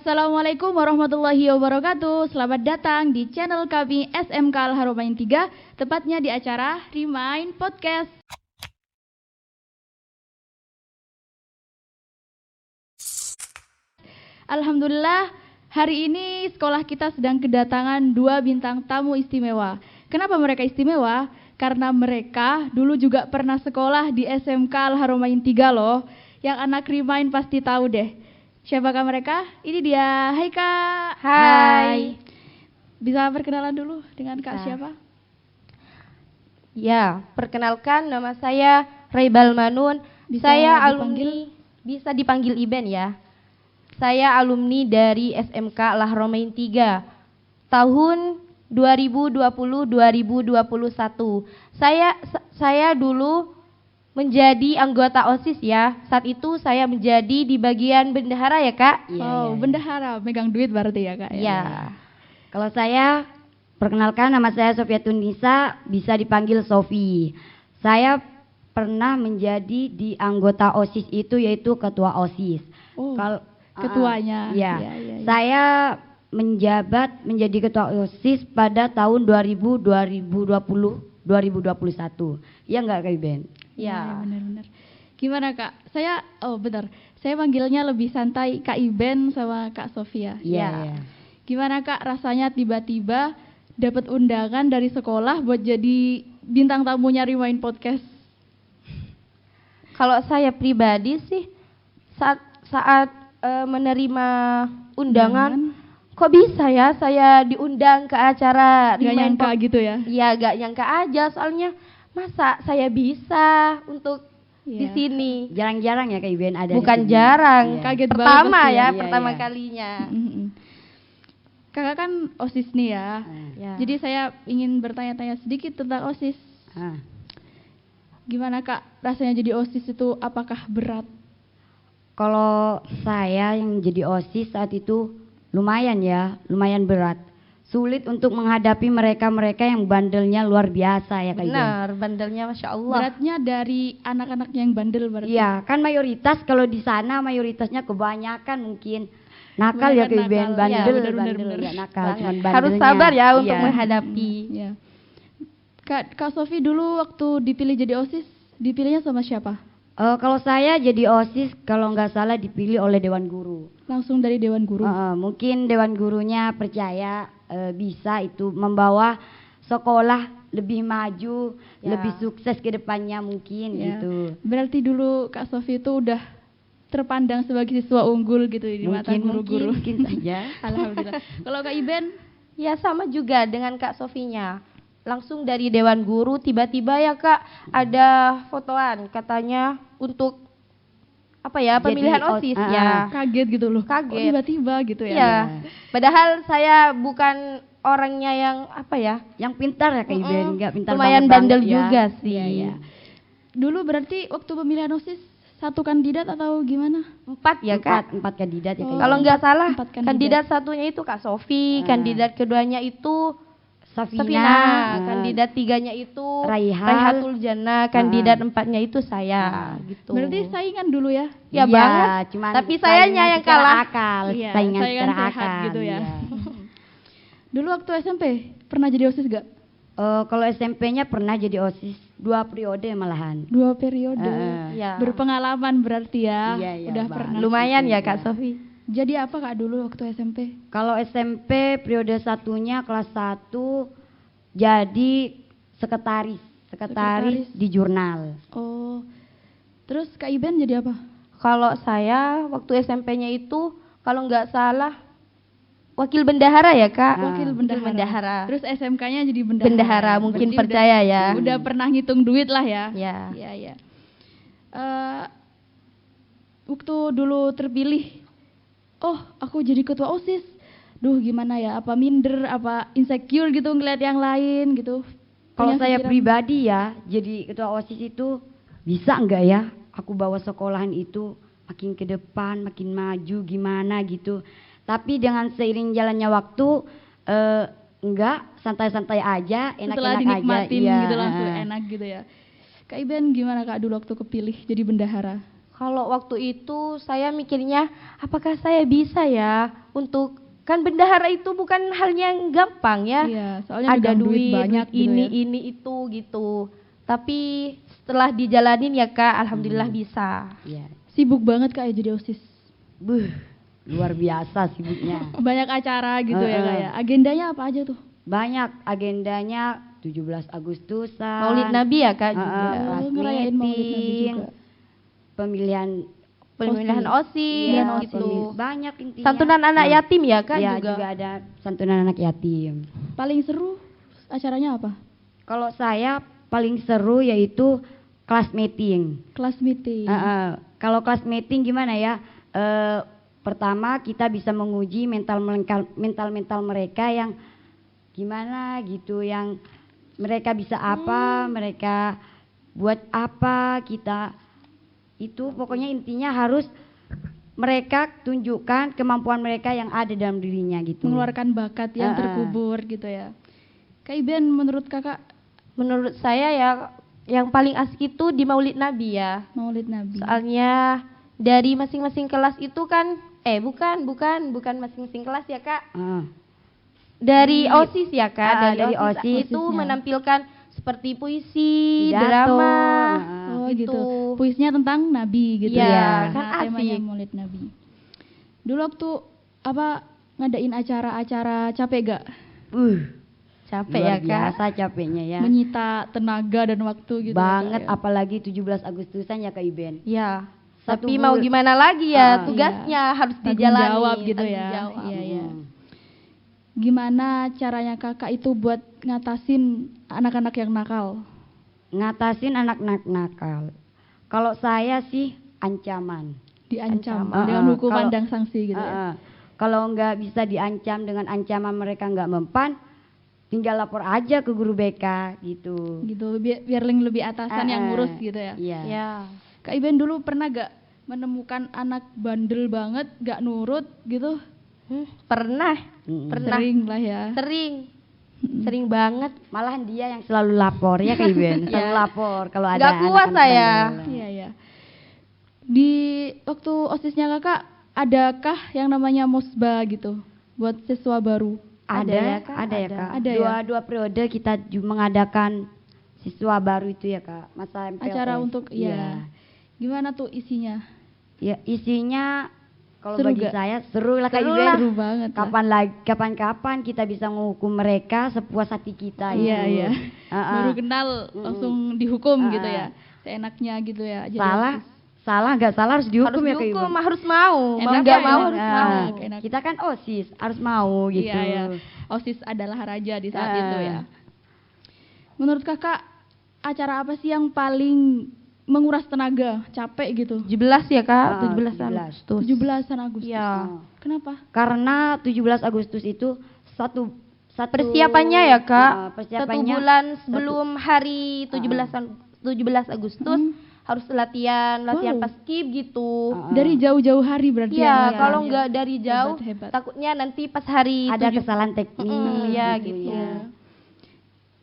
Assalamualaikum warahmatullahi wabarakatuh. Selamat datang di channel kami SMK Al-Haramain 3, tepatnya di acara Remind Podcast. Alhamdulillah, hari ini sekolah kita sedang kedatangan 2 bintang tamu istimewa. Kenapa mereka istimewa? Karena mereka dulu juga pernah sekolah di SMK Al-Haramain 3 loh. Yang anak Remind pasti tahu deh. Siapakah mereka? Ini dia. Hai Kak. Hai. Bisa perkenalan dulu dengan Kak siapa? Ya, perkenalkan nama saya Raibal Manun. Saya alumni, bisa dipanggil Iben ya. Saya alumni dari SMK Al-Haramain 3 tahun 2020-2021. Saya dulu menjadi anggota OSIS ya. Saat itu saya menjadi di bagian bendahara ya Kak. Ya. Bendahara, megang duit berarti ya Kak? Ya. Kalau saya, perkenalkan nama saya Sofiatun Nisa, bisa dipanggil Sofi. Saya pernah menjadi di anggota OSIS itu, yaitu ketua OSIS. Ketuanya. Ya. Saya menjabat menjadi ketua OSIS pada tahun 2021. Ya enggak Kak Iben? Ya, benar-benar. Gimana Kak? Saya panggilnya lebih santai Kak Iben sama Kak Sofia. Iya. Gimana Kak rasanya tiba-tiba dapat undangan dari sekolah buat jadi bintang tamunya Remind Podcast? Kalau saya pribadi sih saat menerima undangan, kok bisa ya saya diundang ke acara Remind Podcast gitu ya? Iya, gak nyangka aja, soalnya masa saya bisa untuk di sini. Jarang-jarang ya Kak Iben ada. Bukan jarang, kaget pertama ya, pertama kalinya. Kakak kan OSIS nih ya. Jadi saya ingin bertanya-tanya sedikit tentang OSIS. Gimana Kak rasanya jadi OSIS itu, apakah berat? Kalau saya yang jadi OSIS saat itu lumayan berat. Sulit untuk menghadapi mereka-mereka yang bandelnya luar biasa ya Kak. Benar, bandelnya Masya Allah. Beratnya dari anak-anak yang bandel berarti? Iya, kan mayoritas kalau di sana mayoritasnya kebanyakan mungkin nakal ya Kak Iben, bandel nggak nakal, cuman bandelnya. Harus sabar ya untuk menghadapi. Kak Sofi dulu waktu dipilih jadi OSIS, dipilihnya sama siapa? Kalau saya jadi OSIS, kalau nggak salah dipilih oleh Dewan Guru. Langsung dari Dewan Guru? Mungkin Dewan Gurunya percaya bisa itu membawa sekolah lebih maju, lebih sukses ke depannya mungkin gitu. Berarti dulu Kak Sofi itu udah terpandang sebagai siswa unggul gitu di mata guru-guru. Mungkin saja. Alhamdulillah. Kalau Kak Iben? Ya sama juga dengan Kak Sofinya. Langsung dari Dewan Guru, tiba-tiba ya Kak ada fotoan katanya untuk pemilihan OSIS ya. Kaget gitu loh. Kaget. Tiba-tiba gitu ya. Iya. Padahal saya bukan orangnya yang yang pintar ya Kak Iben, enggak pintar lumayan bandel juga sih. Iya. Dulu berarti waktu pemilihan OSIS 1 kandidat atau gimana? 4 ya Kak. 4 kandidat ya Kak. Kalau nggak salah kandidat satunya itu Kak Sofi, kandidat keduanya itu Safina, kandidat 3-nya itu Raihatul Jannah, kandidat 4-nya itu saya gitu. Berarti saingan dulu ya? Ya banget. Tapi sayanya yang kalah. Saingan secara akal gitu ya. Dulu waktu SMP pernah jadi OSIS gak? Kalau SMP-nya pernah jadi OSIS 2 periode malahan. 2 periode. Berpengalaman berarti ya. Udah pernah. Lumayan ya Kak Sofi. Jadi apa Kak dulu waktu SMP? Kalau SMP periode 1-nya kelas 1 jadi sekretaris di jurnal. Oh. Terus Kak Iben jadi apa? Kalau saya waktu SMP-nya itu kalau nggak salah wakil bendahara ya Kak. Wakil bendahara. Terus SMK-nya jadi bendahara mungkin percaya ya. Udah pernah ngitung duit lah ya. Iya. Waktu dulu terpilih, aku jadi ketua OSIS. Duh gimana ya, apa minder, apa insecure gitu ngeliat yang lain gitu. Kalau saya pribadi ya, jadi ketua OSIS itu bisa enggak ya aku bawa sekolahan itu makin ke depan, makin maju gimana gitu. Tapi dengan seiring jalannya waktu enggak, santai-santai aja, enak-enak aja. Setelah dinikmatin gitu langsung enak gitu ya. Kak Iben gimana Kak dulu waktu kepilih jadi bendahara? Kalau waktu itu saya mikirnya, apakah saya bisa ya untuk, kan bendahara itu bukan hal yang gampang ya. Iya, soalnya Ada megang duit, banyak duit ini, gitu ya. ini itu gitu. Tapi setelah dijalanin ya Kak, alhamdulillah bisa. Iya. Sibuk banget Kak ya jadi OSIS. Buh, luar biasa sibuknya. Banyak acara gitu ya Kak ya. Agendanya apa aja tuh? Banyak agendanya 17 Agustusan. Maulid Nabi ya Kak juga. Kelas Oh, ngerayain Maulid Nabi meeting, juga. pemilihan Pemilihan OSIS iya, gitu. banyak intinya. Santunan anak yatim ya Kak Iya, juga. juga ada santunan anak yatim. Paling seru acaranya apa? Kalau saya paling seru yaitu kelas meeting. Kelas meeting. Kalau kelas meeting gimana ya? Pertama kita bisa menguji mental mereka yang gimana gitu, yang mereka bisa apa, mereka buat apa, kita itu pokoknya intinya harus mereka tunjukkan kemampuan mereka yang ada dalam dirinya gitu. Mengeluarkan bakat yang terkubur gitu ya. Kak Iben, menurut kakak Menurut saya ya yang paling asik itu di Maulid Nabi ya. Maulid Nabi? Soalnya dari masing-masing kelas itu kan bukan masing-masing kelas ya Kak. Dari OSIS ya Kak, dari OSIS itu OSIS-nya. menampilkan seperti puisi, Pidato, drama, Oh gitu. Puisinya tentang Nabi gitu Iya, ya. kan Nah, temanya asik. Maulid Nabi. Dulu waktu ngadain acara-acara capek gak? Capek Luar ya Kak. biasa capeknya ya. Menyita tenaga dan waktu gitu. Banget ya, Kak, ya? apalagi 17 Agustusan ya Kak Iben. Ya. Satu Tapi mau bul- gimana lagi ya, Ah, tugasnya harus Tanggung dijalani. jawab gitu tanggung ya. jawab. Iya, iya. Gimana caranya kakak itu buat ngatasin anak-anak yang nakal? Ngatasin anak-anak nakal. Kalau saya sih ancaman. Diancam Ancaman. dengan hukuman Kalau- dan sanksi gitu ya. Kalau nggak bisa diancam dengan ancaman mereka nggak mempan, tinggal lapor aja ke guru BK gitu. Gitu biar lebih atasan yang ngurus gitu ya. Iya. Ya. Kak Iben dulu pernah gak menemukan anak bandel banget gak nurut gitu? Pernah. Mm-mm. Pernah. Sering lah ya. Sering banget. Malahan dia yang selalu lapor ya Kak Iben, selalu Ya. lapor kalau ada Nggak kuat anak-anak saya. bandel. Iya ya. Di waktu OSISnya kakak, adakah yang namanya musbah gitu buat siswa baru? Ada ya Kak. Ada ya? Dua periode kita mengadakan siswa baru itu ya Kak, masa MPLS. Acara untuk Iya. ya. Gimana tuh isinya? Ya isinya kalau Seru bagi gak? saya seru lah Kak Seru Iben. lah. Seru banget lah. Kapan-kapan kita bisa menghukum mereka sepuas hati kita. Iya itu. iya. Baru kenal langsung dihukum gitu ya. Seenaknya gitu ya. Jadi Salah nggak salah harus dihukum Harus ya Kak dihukum, Iben. harus mau. Mau Enak nggak ya, mau enak. harus Ah. mau. Enak. Kita kan OSIS harus mau gitu. Iya ya. OSIS adalah raja di saat itu ya. Menurut kakak, acara apa sih yang paling menguras tenaga, capek gitu? 17 ya Kak, 17 17. Agustus. 17-an Agustus. Iya. Kenapa? Karena 17 Agustus itu satu Persiapannya ya Kak, satu persiapannya bulan sebelum hari 17 Agustus harus latihan Wow. paskib gitu. Dari jauh-jauh hari berarti Iya, ya? kalau Ya. nggak dari jauh, Hebat. takutnya nanti pas hari ada 7 kesalahan teknis. ya gitu gitu. ya.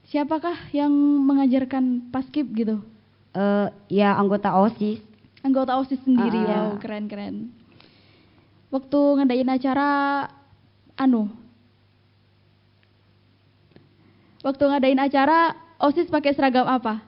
Siapakah yang mengajarkan paskib gitu? Ya anggota OSIS. Anggota OSIS sendiri. Ah. Wow, keren-keren. Waktu ngadain acara Waktu ngadain acara OSIS pakai seragam apa?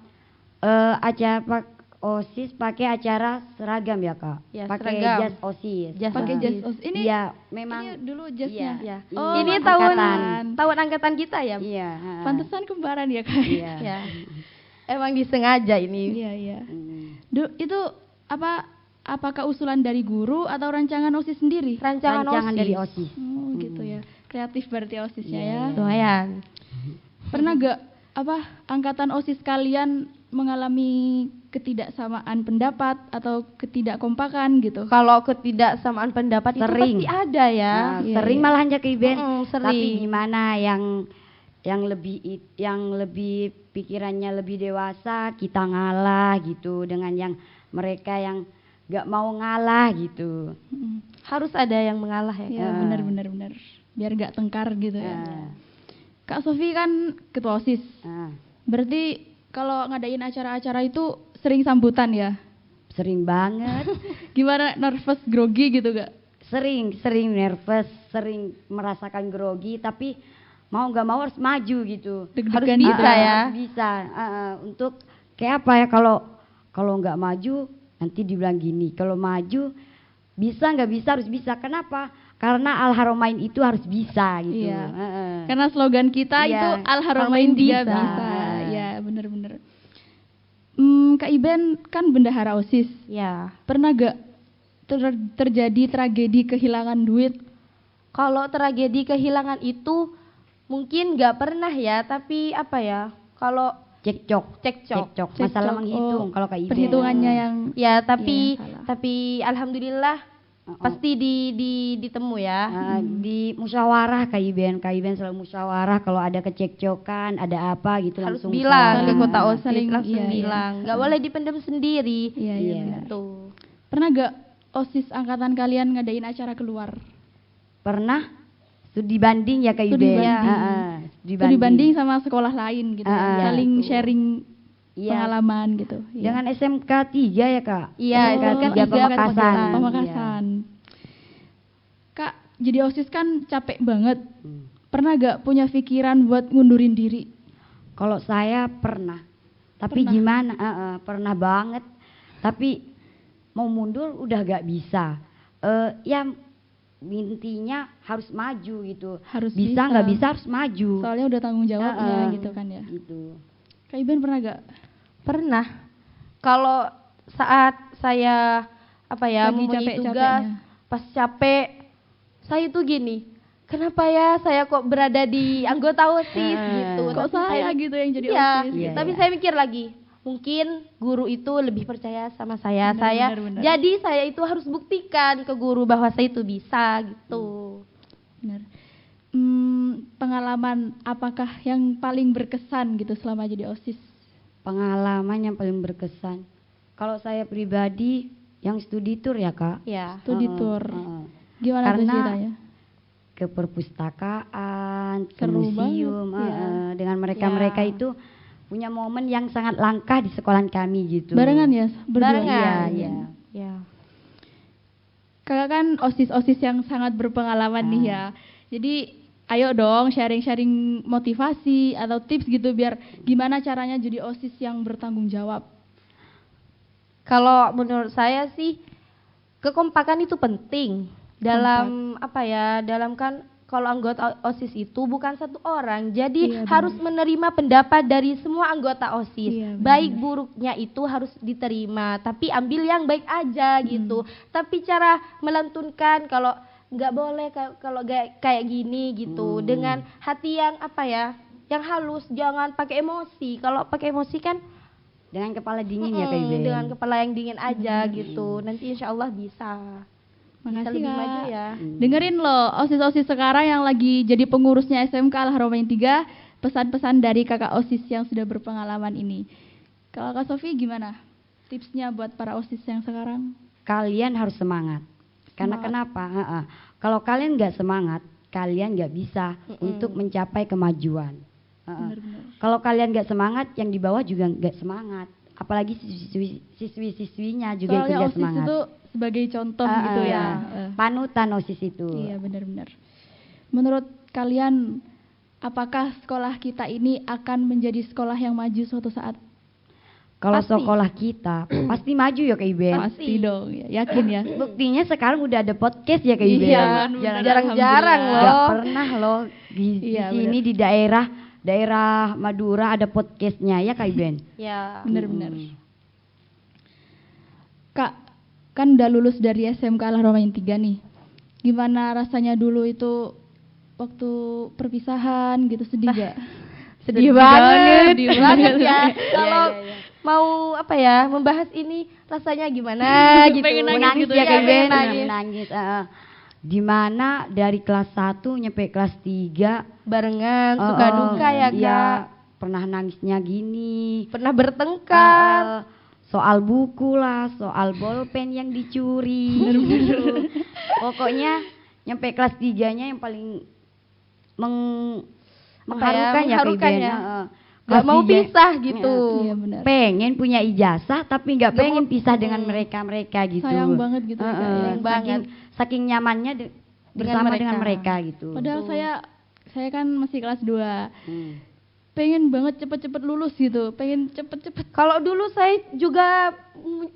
OSIS pakai acara seragam ya Kak. Ya, pakai seragam. jas OSIS. Jas Pakai OSIS. jas OSIS. Ini Iya, memang ini dulu jasnya. Iya. Oh, Ini angkatan. tahun angkatan kita ya. Iya. Pantesan kembaran ya Kak? Iya. Ya. Emang disengaja ini. Iya, iya. Mm. Itu apakah usulan dari guru atau rancangan OSIS sendiri? Rancangan dari OSIS. OSIS. Oh, gitu ya. Kreatif berarti OSISnya ya. Lumayan. Pernah gak angkatan OSIS kalian mengalami ketidaksamaan pendapat atau ketidakkompakan gitu? Kalau ketidaksamaan pendapat Sering. itu pasti ada ya. Iya, Sering iya. malahan ya Kak Iben. Sering. Tapi gimana yang lebih pikirannya lebih dewasa kita ngalah gitu dengan yang mereka yang gak mau ngalah gitu. Mm. Harus ada yang mengalah ya. Ya benar. Biar gak tengkar gitu ya. Ah. Kak Sofi kan ketua OSIS. Ah. Berarti kalau ngadain acara-acara itu sering sambutan ya? Sering banget. Gimana, nervous, grogi gitu gak? Sering nervous, sering merasakan grogi, tapi mau nggak mau harus maju gitu. Deg-degan Harus gitu bisa ya. Harus bisa. Untuk kayak apa ya, kalau nggak maju nanti dibilang gini, kalau maju bisa nggak bisa harus bisa. Kenapa? Karena Al Haramain itu harus bisa gitu. Iya. Karena slogan kita Iya, itu Al Haramain bisa. 3 bisa. Ya, bener-bener. Kak Iben kan bendahara OSIS. Ya. Pernah gak terjadi tragedi kehilangan duit? Kalau tragedi kehilangan itu mungkin nggak pernah ya, tapi apa ya? Kalau Cekcok. Masalah Cekcok. menghitung kalau Kak Iben. Perhitungannya yang ya, tapi Iya, salah. tapi alhamdulillah pasti ditemu ya. Di musyawarah Kak Iben selalu musyawarah kalau ada kecekcokan, ada apa gitu Harus langsung bilang saling. ke kota OSIS, saling- langsung iya, iya. bilang. Nggak boleh dipendam sendiri. Iya, Iya. benar. Tuh. Pernah gak OSIS angkatan kalian ngadain acara keluar? Pernah studi banding ya Kak Studi Iben. banding. Studi Studi banding sama sekolah lain gitu. Saling betul. sharing Iya. pengalaman gitu. Iya. Dengan SMK 3 ya Kak. Iya, SMK SMK 3 Pamekasan. Pamekasan. Kak, jadi OSIS kan capek banget. Iya. Pernah gak punya pikiran buat ngundurin diri? Kalau saya pernah. Tapi Pernah. gimana? Pernah banget. Tapi mau mundur udah gak bisa. Ya intinya harus maju gitu. Harus bisa nggak bisa harus maju. Soalnya udah tanggung jawabnya gitu kan ya. Gitu. Kak Iben pernah gak? Pernah. Kalau saat saya apa ya Lagi memenuhi capek-capeknya. tugas, pas capek, saya tuh gini, kenapa ya saya kok berada di anggota OSIS gitu? Kok Tapi saya gitu yang jadi iya, OSIS? Iya, tapi iya. saya mikir lagi, mungkin guru itu lebih percaya sama saya. Benar. Jadi saya itu harus buktikan ke guru bahwa saya itu bisa gitu. Benar. Pengalaman apakah yang paling berkesan gitu selama jadi OSIS? Pengalaman yang paling berkesan. Kalau saya pribadi yang studi tour ya Kak. Ya. Studi tour. Gimana tuh Karena ceritanya? ke perpustakaan, ke Seru museum, banget, iya. dengan mereka-mereka Ya. itu punya momen yang sangat langka di sekolah kami gitu. Barengan ya? Berdua? Barengan. Iya. Ya. Kakak kan OSIS-OSIS yang sangat berpengalaman nih ya. Jadi ayo dong sharing-sharing motivasi atau tips gitu biar gimana caranya jadi OSIS yang bertanggung jawab. Kalau menurut saya sih kekompakan itu penting dalam apa ya, dalam kan kalau anggota OSIS itu bukan satu orang, jadi Iya, harus menerima pendapat dari semua anggota OSIS. Iya, benar. Baik buruknya itu harus diterima, tapi ambil yang baik aja gitu. Tapi cara melantunkan kalau nggak boleh kalau kayak gini gitu, dengan hati yang apa ya, yang halus, jangan pakai emosi. Kalau pakai emosi kan Dengan kepala dingin ya Kak Iben. dengan kepala yang dingin aja gitu. Nanti insya Allah bisa. Bisa Makasih lebih Kak. maju ya. Dengerin loh OSIS-OSIS sekarang yang lagi jadi pengurusnya SMK Al Haramain 3, pesan-pesan dari kakak OSIS yang sudah berpengalaman ini. Kalau Kak Sofi gimana? Tipsnya buat para OSIS yang sekarang? Kalian harus semangat. Karena Semangat. kenapa? Kalau kalian nggak semangat, kalian nggak bisa untuk mencapai kemajuan. Benar-benar. Kalau kalian nggak semangat, yang di bawah juga nggak semangat. Apalagi siswi-siswinya juga ikut Soalnya nggak OSIS semangat. itu sebagai contoh gitu ya. Panutan OSIS itu. Iya benar-benar. Menurut kalian apakah sekolah kita ini akan menjadi sekolah yang maju suatu saat? Kalau Pasti. sekolah kita pasti maju ya Kak Iben. Pasti dong, ya. Yakin ya. Buktinya sekarang udah ada podcast ya Kak Iben. Iya, Jarang-jarang Alhamdulillah. Nggak loh. pernah loh di Iya, sini di daerah Madura ada podcastnya ya Kak Iben. Ya. Benar-benar. Kak, kan udah lulus dari SMK Al Haramain 3 nih. Gimana rasanya dulu itu waktu perpisahan gitu, sedih gak? Sedih banget, sedih banget ya. Iya, Kalau mau apa ya membahas ini rasanya gimana gitu. Pengen Mau nangis nangis gitu ya ya, Kak pengen Iben, nangis. nangis. Dimana dari kelas 1 nyampe kelas 3 Barengan suka duka ya Kak. Iya, pernah nangisnya gini. Pernah bertengkar. Soal buku lah, soal bolpen yang dicuri. Gitu. Pokoknya nyampe kelas 3-nya yang paling mengharukan ya Kak mengharukan Iben. ya. nggak mau Kasih, pisah gitu. Iya benar. pengen punya ijazah tapi nggak pengen pisah dengan mereka gitu. Sayang banget gitu ya, Kak, ya. Sayang banget. Saking nyamannya bersama dengan mereka gitu. Padahal saya kan masih kelas 2. Hmm. Pengen banget cepet-cepet lulus gitu. Pengen cepet-cepet. Kalau dulu saya juga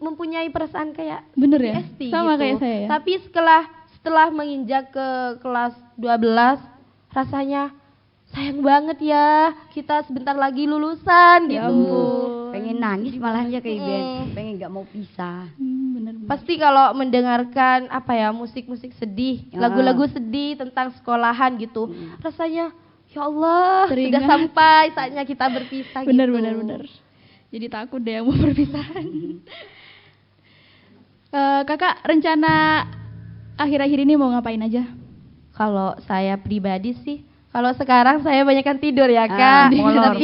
mempunyai perasaan kayak Bener ya? PST Sama gitu. kayak saya ya. Tapi setelah menginjak ke kelas 12 rasanya sayang banget ya kita sebentar lagi lulusan Ya gitu. ampun. Pengen nangis malahan ya kayak Ben. Pengen nggak mau pisah. Bener. Pasti kalau mendengarkan musik-musik sedih, lagu-lagu sedih tentang sekolahan gitu, rasanya ya Allah Teringat. sudah sampai saatnya kita berpisah Bener, gitu. bener. Jadi takut deh yang mau perpisahan. Kakak rencana akhir-akhir ini mau ngapain aja? Kalau saya pribadi sih, kalau sekarang saya banyakkan tidur ya Kak. Molor.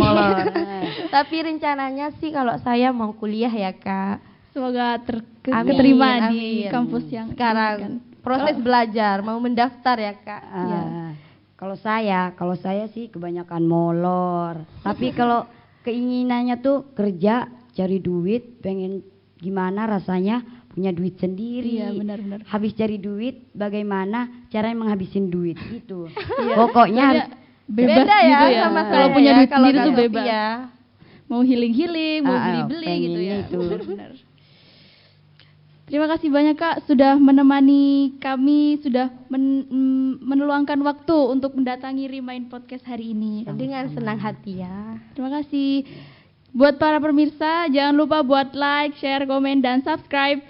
Tapi rencananya sih kalau saya mau kuliah ya Kak. Semoga Amin, keterima di amin. kampus yang Sekarang proses belajar, mau mendaftar ya Kak. Kalau saya sih kebanyakan molor. Tapi kalau keinginannya tuh kerja, cari duit, pengen gimana rasanya punya duit sendiri. Iya, benar-benar. Habis cari duit, bagaimana caranya menghabisin duit gitu. Iya. Pokoknya harus bebas Beda ya gitu ya. sama Kalau saya punya ya, duit kalau sendiri tuh Kak bebas. Sophia. Mau healing-healing, mau beli-beli gitu pengennya ya. itu. Benar. Terima kasih banyak Kak sudah menemani kami, sudah meluangkan waktu untuk mendatangi Remind Podcast hari ini. Dengan senang hati ya. Terima kasih. Buat para pemirsa, jangan lupa buat like, share, komen, dan subscribe.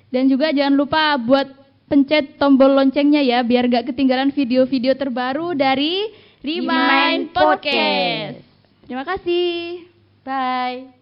Dan juga jangan lupa buat pencet tombol loncengnya ya, biar gak ketinggalan video-video terbaru dari Remind Podcast. Terima kasih. Bye.